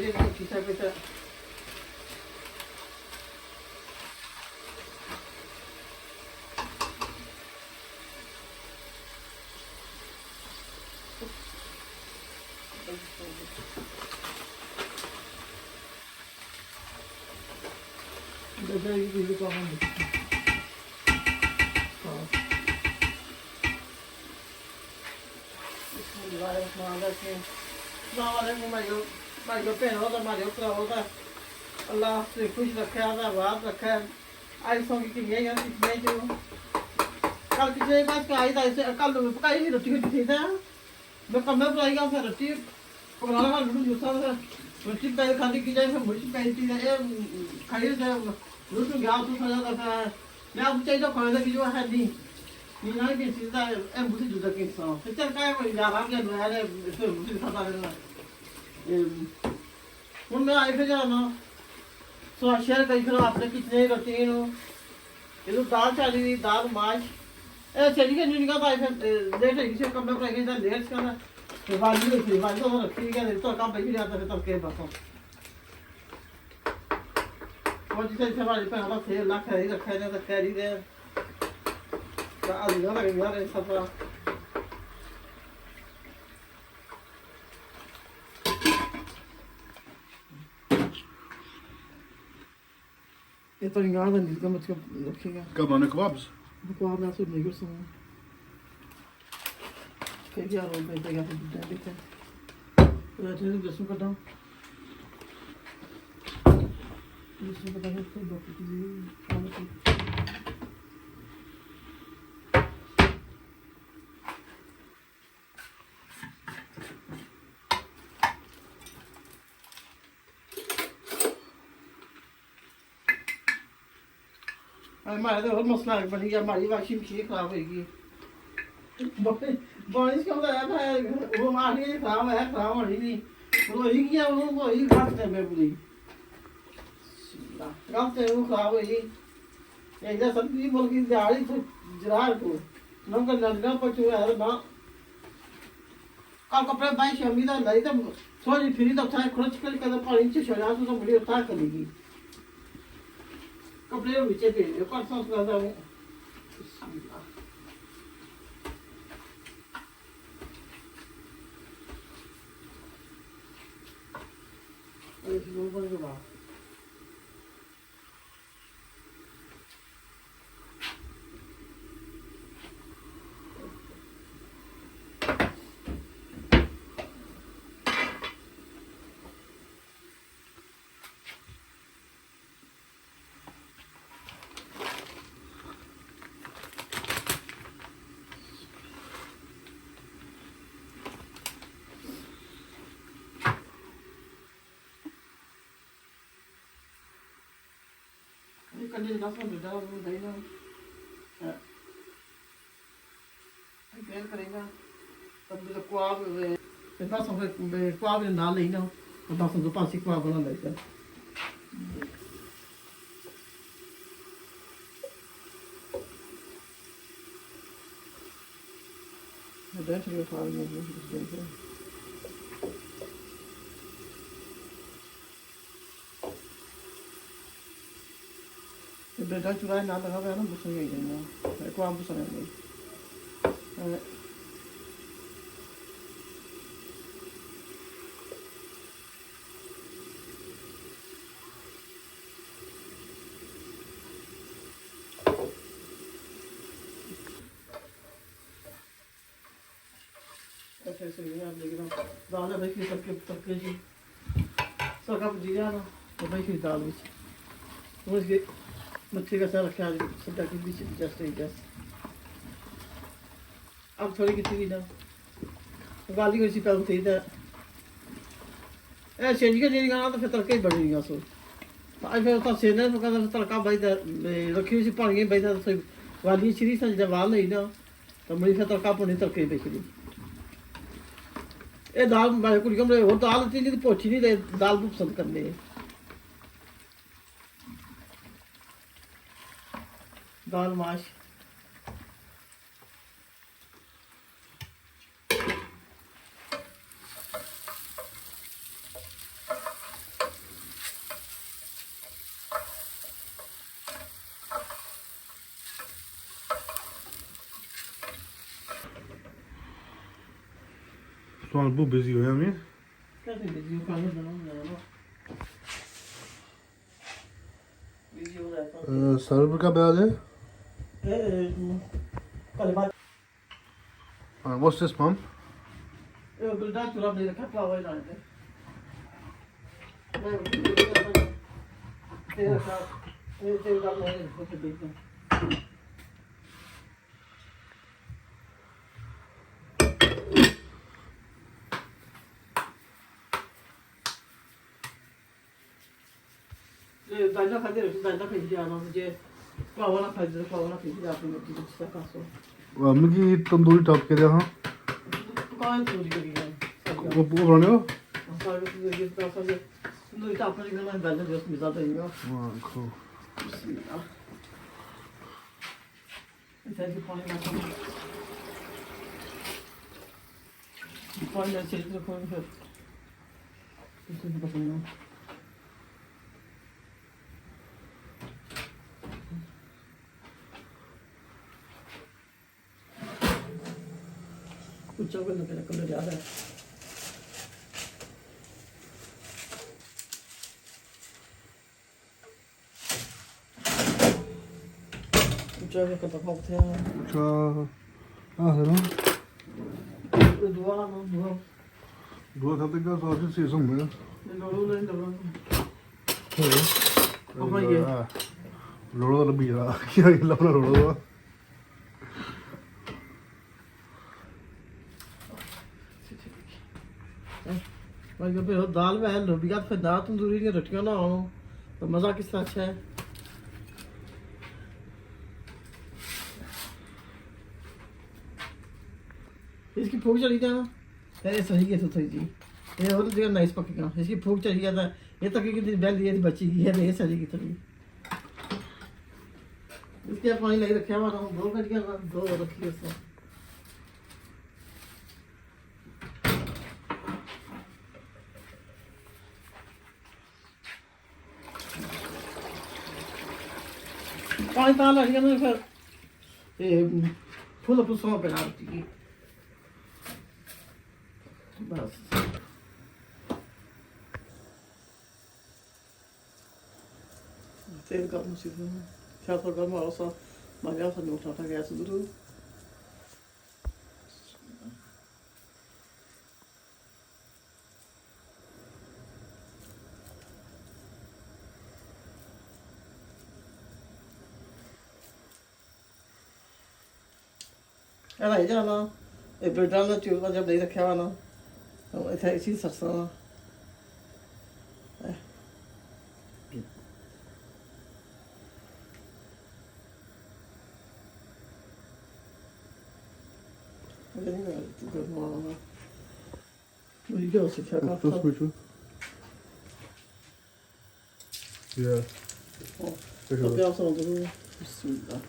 ਦੇ ਕਿਸੇ ਕਿਸੇ Đây cái gì con không được. Lại mà đây kia. Nào đây mày có tiền đó mà điều cầu đó. Allah से खुश रखा था बात रखा आई सो की ये यार ये जो कल किसी बात का आई था इसे कल पकाई थी रोटी थी था मैं कम में पकाई का फिर रोटी पकाने वाला लूट दूसरा था रोटी पहले खाने की जाए फिर मुझे पहले थी ये खाई से लूट गया तो सजा था मैं अब चाहिए तो खाने की जो है नहीं ये ना कि सीधा ए मुझे जुदा के सो फिर चल काय वो यार आप क्या यार इसे मुझे खाता रहना ये मैं आई फिर जाना सो शेयर करी फिर आपने कितने रोटी नो ये तो दाल चाली हुई दाल माश ए चली के नहीं का भाई फिर लेट है किसी कम में पड़ गई था लेट का तो वाली तो रखी गया तो काम बैठ जाता है तो के बसो वो जिसे हमारे पे हमारा खेल ला खरी रखा है तो कैरी दे तो आज यार सब ये तो यहाँ बंद इसका मतलब रखेगा कब आने kebabs kebab ना सुन नहीं कर सकते क्या क्या रोल पे क्या फिर देखते हैं तो ऐसे ही लहसुन काटा लहसुन काटा है तो बाकी हमारे तो और मसला बन गया हमारी वाशिंग मशीन खराब होगी बारिश का होता है वो हमारी खराब है खराब होनी नहीं वो ही किया वो ही घाट है मैं पूरी घाट है वो खराब हुई एक जैसा सब्जी बोल की दिहाड़ी तो जरार को नम का लड़का पचू है ना कल कपड़े बाई शमी तो नहीं तो सोची फिर तो था खर्च कर कर पानी से शराब तो बड़ी उठा करेगी कपड़े नीचे दे दो पर सॉस लगा हूं इस लोगों के बाद कंडे का सब डाल वो देना क्या करेगा तब तो क्वाब ये पास हम क्वाब ना लेना और पास तो पास क्वाब बना लेता है दैट ये क्वाब में बेटा चुराए ना लगा हुआ है ना बुसंग ही देना एक बार बुसंग नहीं ऐसे ऐसे ये आप लेकिन दाल है भाई की सबके जी सब आप जीरा ना तो भाई की दाल भी वो इसके मच्छी का सारा ख्याल सदा की बीच जस्ट अब थोड़ी कितनी ना गाली को इसी पे उठी था ए चेंज के नहीं गाना तो फिर तड़के बढ़ गया सो आज फिर उसका सेना तो कहता तड़का भाई रखी हुई सी पानी भाई था तो गाली श्री सा जब वाल नहीं ना तो मेरी फिर तड़का पानी तड़के बेच ली ये दाल मैं कुछ कम वो दाल इतनी तो पोछी नहीं दे दाल को पसंद करने दाल माश ਤੁਹਾਨੂੰ ਬਹੁਤ ਬਿਜ਼ੀ ਹੋਇਆ ਮੈਂ कैसे बिजी हो खाने बनाना ना बिजी हो जाता सर्व का ब्याज है कल बात व्हाट्स दिस मम ये बिल्डर चुरा दे रखा फ्लावर डालते मैं तेरा साथ ये तेरा का मैं कुछ देखता दाना खाते रहो दाना फेंक दिया ना मुझे फ्लावर ना खा दे फ्लावर ना फेंक दिया आपने मुझे दूसरा कासो मुझे तंदूरी टॉप के दे हाँ कौन चोरी करी है वो बनाने हो सारे तो ये तो सब तंदूरी टॉप में निकलना दाना जो मिला तो ये वाह cool इधर की पानी ना कम पानी ना चली तो कौन फिर इसको बताऊंगा कुछ और करने का कलर ज़्यादा है कुछ और करता खाते हैं अच्छा है ना दुआ ना दुआ दो खाते का सॉसेज से सब है लोड़ो नहीं लोड़ो हाँ ये लोड़ो लंबी है क्या ये लंबा लोड़ो भाई फिर दाल में है लोबिया फिर दाल तंदूरी की रोटियां ना हो तो मज़ा किस तरह अच्छा है इसकी फूक चली था ये सही है तो थोड़ी जी ये और जगह नाइस पकेगा इसकी फूक चली गया था ये तक की बैल ये बची है ये सही की थोड़ी इसके पानी लगी रखा हुआ ना दो कट गया दो रखी उसने पानी ताल लग गया ना फिर ये फुल पुसों पे डालती है बस तेल गर्म सी क्या तो गर्म और सा मजा सा नहीं उठाता गैस दूर रह जाना एक ब्रेड डालना चूल्हा जब नहीं रखा हुआ ना तो ऐसा इसी सरसा मुझे क्या उसे क्या तो switch yeah तो क्या समझ लो बिस्मिल्लाह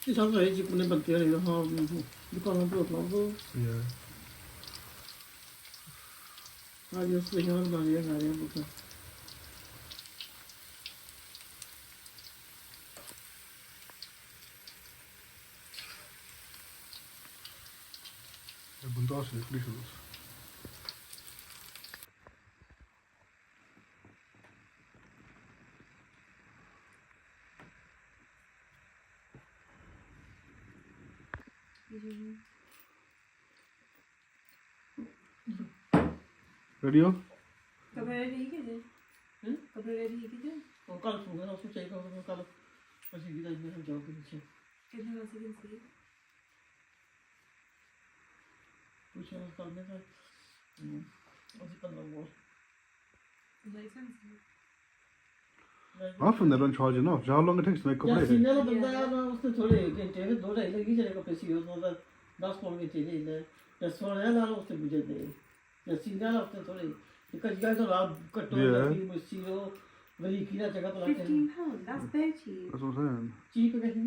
ये सब है जी पुणे बनते हैं हाँ दुकानों पे होता है yeah आज ये स्पेशल बना लिया खा रहे हैं बुका fantastisch vliegers ready हो कपड़े रेडी कीजिए कपड़े रेडी कीजिए ਉਹ ਕੱਲ ਸੁਣਿਆ ਉਸ ਚਾਹੀ ਕਰ ਕੱਲ ਅਸੀਂ ਵੀ ਤਾਂ ਜਾਓ ਕਿ ਪਿੱਛੇ ਕਿੰਨੇ ਵਜੇ ਦੀ ਸੀ ਕੁਛ ਹੋਰ ਕਰਨੇ ਤਾਂ ਅਸੀਂ ਕਰ ਲਵਾਂਗੇ licence Often they're on charge enough. How long it takes to make ਯਾਰ a ਸੀਨੀਅਰ ਦਾ ਬੰਦਾ ਆ ਨਾ ਉਸ ਤੇ ਥੋੜੇ ਘੰਟੇ ਫਿਰ 2 ਢਾਈ ਲੱਗੀ ਜਿਹੜੇ ਕੱਪੜੇ ਸੀ ਉਹਨਾਂ ਦਾ 10 ਪੌਂਡ ਵਿੱਚ ਨਹੀਂ ਲੈ ਤੇ ਸੋਹਣਾ ਨਾਲ ਉਸ ਤੇ ਗੁਜਰਦੇ ਤੇ ਸੀਨੀਅਰ ਨਾਲ ਉਸ ਤੇ ਥੋੜੇ ਇੱਕ ਜਿਹਾ ਤਾਂ ਰਾਤ ਕੱਟੋ ਲੱਗੀ ਮੁਸੀਰੋ ਵਲੀ ਕੀ ਨਾ ਜਗ੍ਹਾ ਪਲਾਟੇ £15 that's very cheap That's what I'm saying. Cheap ਕਹੀ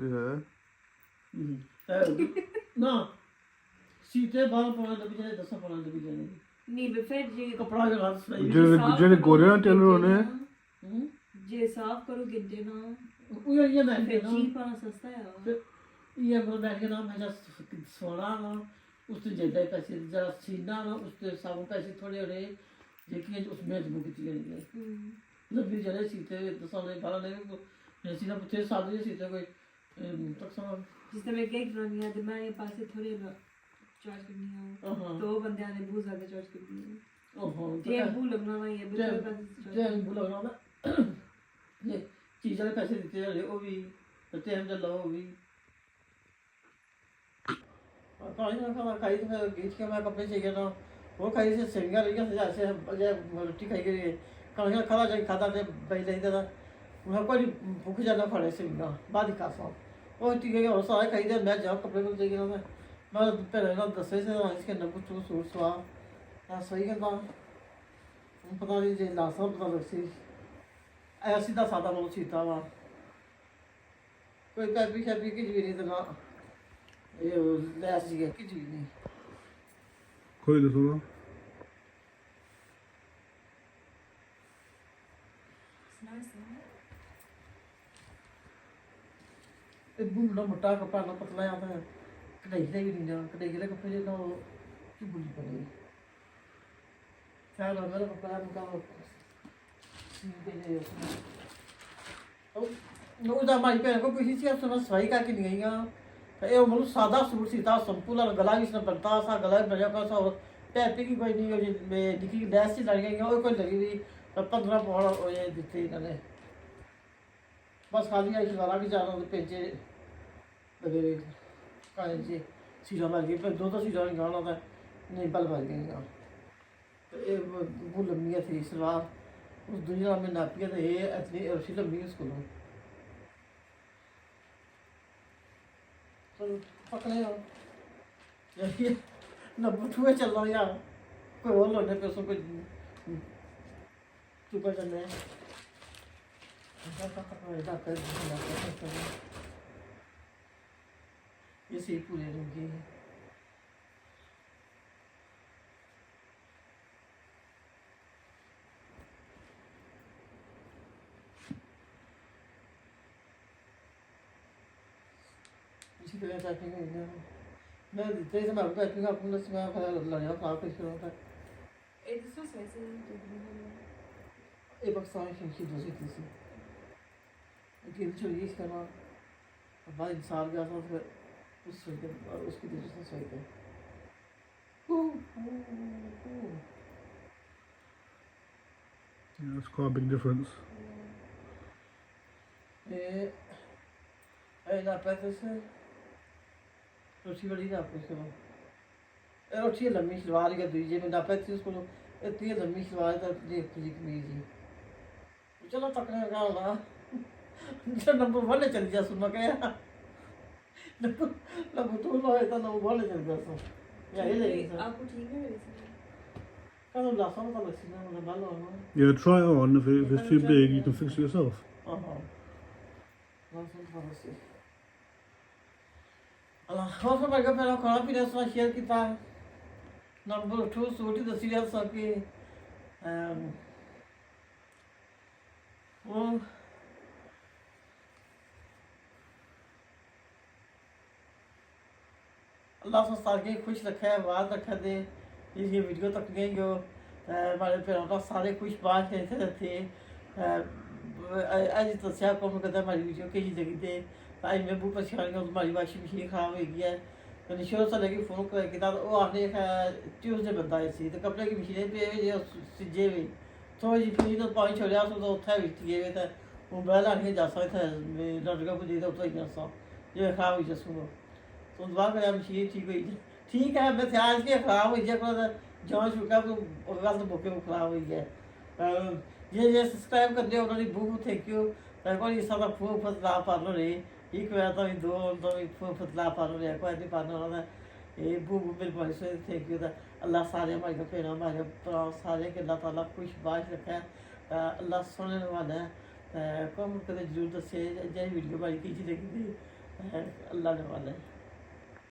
Yeah. ਨਾ ਸੀਤੇ 12 ਪੌਂਡ ਲੱਗੀ ਜਿਹੜੇ 10 ਪੌਂਡ ਲੱਗੀ ਜਿਹੜੇ ਨਹੀਂ ਬਫਰ ਜੇ ਕਪੜਾ ਜਿਹੜਾ ਹੱਥ ਸਹੀ ਜਿਹੜੇ ਗੋਰਿਆਂ ਟੇਲਰ ਹੋਣੇ ਜੇ ਸਾਫ ਕਰੋ ਗਿੱਦੇ ਨਾ ਉਹ ਇਹ ਮੈਂ ਫਿਰ ਚੀਪ ਆ ਸਸਤਾ ਆ ਇਹ ਮਤਲਬ ਮੈਂ ਕਹਿੰਦਾ ਮੈਂ ਜਸ ਸੋਨਾ ਨਾ ਉਸ ਤੇ ਜਿਆਦਾ ਪੈਸੇ ਜਰਾ ਸੀਨਾ ਨਾ ਉਸ ਤੇ ਸਭ ਪੈਸੇ ਥੋੜੇ ਹੋਣੇ ਲੇਕਿन उसमें बुक की गई है मतलब भी जरे सीते दसां ने 12 ने जैसी ना पुछे सादे सीते कोई तक समा जिस तरह केक बनानी है तो मैं ये पासे थोड़े चार्ज करनी है दो बंदे ने बहुत ज्यादा चार्ज करनी है ओहो ये बू लगना ना ये भी थोड़े पैसे जे बू लगना ना ये चीज वाले पैसे देते हैं वो भी देते हम जब लो भी कहीं ना कहीं तो गीत के मैं कपड़े चाहिए ना वो कहीं से सिंगर रही है जैसे रोटी खाई गई कहीं खड़ा जाके खाता थे पहले ही था वहाँ कोई भूख जाना पड़े सिंगर बाद ही खाता वो ठीक है और सारे कहीं दे मैं जाओ कपड़े को चाहिए ना मैं पहले ना 10 से इसके अंदर कुछ सूट सवा हाँ सही कहता पता नहीं जे लासा पता लग सी ऐसा सीधा सादा बहुत सीता वा कोई पैपी शैपी की जी नहीं तो ना ये लैस जी की जी नहीं कोई दसो ना ਇਹ ਬੁੱਲਾ ਮੋਟਾ ਕੱਪੜਾ ਨਾ ਪਤਲਾ ਆ ਤਾਂ ਕਢਾਈ ਦਾ ਵੀ ਨਹੀਂ ਜਾ ਕਢਾਈ ਦੇ ਕੱਪੜੇ ਜਿਹੜਾ ਉਹ ਕੀ ਬੁੱਲੀ ਪਈ ਸਾਰਾ ਮੇਰਾ ਕੱਪੜਾ ਮੁਕਾ ਦੇ ਦੇ ਉਹ ਨੂੰ ਦਾ ਮਾਈ ਭੈਣ ਕੋ ਪੁੱਛੀ ਸੀ ਉਸ ਨੂੰ ਸਵਾਈ ਕਰਕੇ ਨਹੀਂ ਆਈਆਂ ਤੇ ਇਹ ਮੈਨੂੰ ਸਾਦਾ ਸੂਟ ਸੀ ਤਾਂ ਸੰਪੂਰਨ ਗਲਾ ਵੀ ਇਸਨੇ ਬਣਤਾ ਸਾ ਗਲਾ ਬਣਿਆ ਕਾ ਸਾ ਪੈਪੀ ਕੀ ਕੋਈ ਨਹੀਂ ਉਹ ਜੇ ਦਿਖੀ ਲੈਸ ਹੀ ਲੱਗ ਗਈ ਉਹ ਕੋਈ ਲੱਗੀ ਵੀ 15 ਪੌਂਡ ਉਹ ਇਹ ਦਿੱਤੇ ਇਹਨਾਂ ਨੇ बस खाली आई सारा भी जाना तो पेजे लगे काले जी सीधा मर गई फिर 2 सीधा नहीं गाना था नहीं बल मर गई तो ये वो लम्बी थी सलवार उस दुनिया में नापी तो ये इतनी अच्छी लंबी उसको चलो पकड़े यही नब्बे चल रहा यार कोई और लड़ने पे उसको कोई चुका चलने ये सही पूरे रुके हैं इसी तरह टाइपिंग है ना मैं देते से मैं टाइपिंग अपने से मैं लड़ाया काम कर रहा था एक दूसरे से ऐसे एक पाकिस्तानी खिलखी दूसरी तीसरी लेकिन छोड़िए इसका नाम अब इंसान गया था फिर उस उसकी वजह से सही थे Yeah, it's quite a big difference. ना पैसे से रोटी बड़ी ना आपको इसको रोटी लंबी सलवार का दीजिए मैं ना पैसे उसको इतनी लंबी सलवार था देख लीजिए कमीज ही चलो पकड़ने का होगा जब नंबर 1 चल जा सुन क्या नंबर 2 लो है तो नंबर 1 चल जा सो या ये ले आपको ठीक है वैसे का तो लासा में तो लसी ना मतलब बाल हो Yeah, try it on. If it's too big, you can fix it yourself. ना सुन थोड़ा सी अल्लाह और सब का पहला खाना पीना सब शेयर किया नंबर 2 सूटी दसी जा सके वो अल्लाह से सारे खुश रखे आबाद रखे दे ये वीडियो तक गई जो हमारे फिर सारे खुश बात रहते थे आज तो क्या कौन कहता हमारी वीडियो कहीं जगह दे आज मैं बहुत परेशान हूँ हमारी वाशिंग मशीन खराब हो गई है तो निशोर से लगी फोन कर वो आपने ट्यूसडे बंदा है सी तो कपड़े की मशीन पे जो सिजे हुई ਥੋੜੀ ਜਿਹੀ ਫੀਸ ਤੋਂ ਪਾਣੀ ਛੋੜਿਆ ਸੋ ਉੱਥੇ ਵਿੱਚ ਗਏ ਤਾਂ ਉਹ ਬਹਿਲਾ ਨਹੀਂ ਜਾ ਸਕਦਾ ਲੜਕਾ ਪੁੱਜੀ ਤਾਂ ਉੱਥੇ ਹੀ ਜਾਸਾਂ ਜੇ ਖਰਾਬ ਹੋਈ ਜਸੂਗਾ तो दुआ करें मशीन ठीक हुई जाए ठीक है मैं ख्याल के खराब हुई जाए जान चुका तो गलत मौके को खराब हुई है ये सब्सक्राइब कर दिया उन्होंने बहुत थैंक यू कोई इस तरह फूल फतला पालो रे एक बार तो दो तो फूल फतला पालो रे कोई नहीं पाना वाला ये बहुत मेरे भाई से थैंक यू अल्लाह सारे हमारे भैन हमारे सारे के अल्लाह ताला खुश बाश रखे अल्लाह सुनने वाला है कम करें जरूर दसे जय वीडियो भाई की लगी अल्लाह ने वाला है